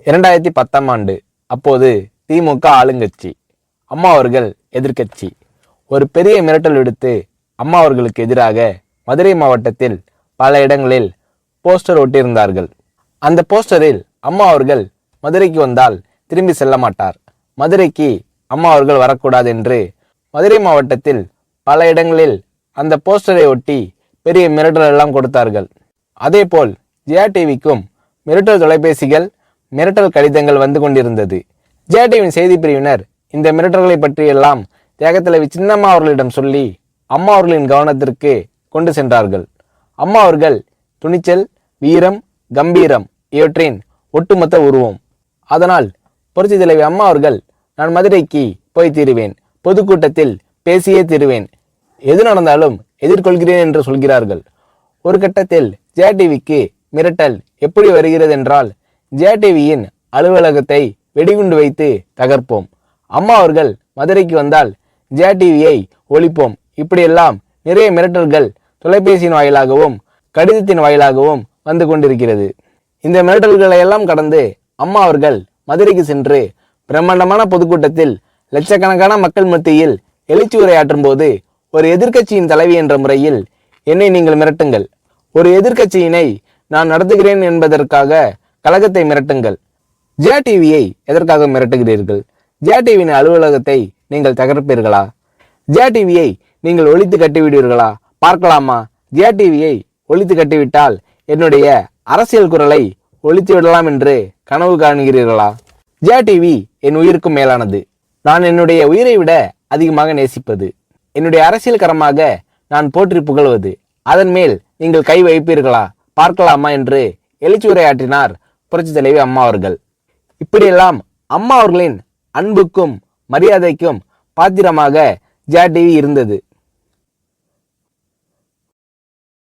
2010ஆம் ஆண்டு. அப்போது திமுக ஆளுங்கட்சி, அம்மா அவர்கள் எதிர்க்கட்சி. ஒரு பெரிய மிரட்டல் விடுத்து அம்மா அவர்களுக்கு எதிராக மதுரை மாவட்டத்தில் பல இடங்களில் போஸ்டர் ஒட்டியிருந்தார்கள். அந்த போஸ்டரில் அம்மா அவர்கள் மதுரைக்கு வந்தால் திரும்பி செல்ல மாட்டார், மதுரைக்கு அம்மா அவர்கள் வரக்கூடாது என்று மதுரை மாவட்டத்தில் பல இடங்களில் அந்த போஸ்டரை ஒட்டி பெரிய மிரட்டல் எல்லாம் கொடுத்தார்கள். அதேபோல் ஜெயா டிவிக்கும் மிரட்டல் தொலைபேசிகள், மிரட்டல் கடிதங்கள் வந்து கொண்டிருந்தது. ஜெயா டிவியின் செய்தி பிரிவினர் இந்த மிரட்டல்களை பற்றியெல்லாம் தியாகத்தலைவி சின்னம்மா அவர்களிடம் சொல்லி அம்மா அவர்களின் கவனத்திற்கு கொண்டு சென்றார்கள். அம்மா அவர்கள் துணிச்சல், வீரம், கம்பீரம் இவற்றின் ஒட்டுமொத்த உருவம். அதனால் புரட்சி தலைவி அம்மா அவர்கள், நான் மதுரைக்கு போய் தீருவேன், பொதுக்கூட்டத்தில் பேசியே தீருவேன், எது நடந்தாலும் எதிர்கொள்கிறேன் என்று சொல்கிறார்கள். ஒரு கட்டத்தில் ஜெயா டிவிக்கு மிரட்டல் எப்படி வருகிறது என்றால், ஜெயா டிவியின் அலுவலகத்தை வெடிகுண்டு வைத்து தகர்ப்போம், அம்மா அவர்கள் மதுரைக்கு வந்தால் ஜெயா டிவியை ஒழிப்போம், இப்படியெல்லாம் நிறைய மிரட்டல்கள் தொலைபேசியின் வாயிலாகவும் கடிதத்தின் வாயிலாகவும் வந்து கொண்டிருக்கிறது. இந்த மிரட்டல்களை எல்லாம் கடந்து அம்மா அவர்கள் மதுரைக்கு சென்று பிரம்மாண்டமான பொதுக்கூட்டத்தில் லட்சக்கணக்கான மக்கள் மத்தியில் எழுச்சி உரையாற்றும் போது, ஒரு எதிர்க்கட்சியின் தலைவி என்ற முறையில் என்னை நீங்கள் மிரட்டுங்கள், ஒரு எதிர்க்கட்சியினை நான் நடத்துகிறேன் என்பதற்காக கழகத்தை மிரட்டுங்கள், ஜெயா டிவியை எதற்காக மிரட்டுகிறீர்கள், ஜெயா டிவியின் அலுவலகத்தை நீங்கள் தகர்ப்பீர்களா, ஜெயா டிவியை நீங்கள் ஒழித்து கட்டிவிடுவீர்களா, பார்க்கலாமா, ஜெயா டிவியை ஒழித்து கட்டிவிட்டால் என்னுடைய அரசியல் குரலை ஒழித்து விடலாம் என்று கனவு காணுகிறீர்களா? ஜெயா டிவி என் உயிருக்கும் மேலானது, நான் என்னுடைய உயிரை விட அதிகமாக நேசிப்பது, என்னுடைய அரசியல் கரமாக நான் போற்றி புகழ்வது, அதன் மேல் நீங்கள் கை வைப்பீர்களா, பார்க்கலாமா என்று எழுச்சி உரையாற்றினார் புரட்சி தலைவி அம்மா அவர்கள். இப்படியெல்லாம் அம்மா அவர்களின் அன்புக்கும் மரியாதைக்கும் பாத்திரமாக ஜெயா டிவி இருந்தது.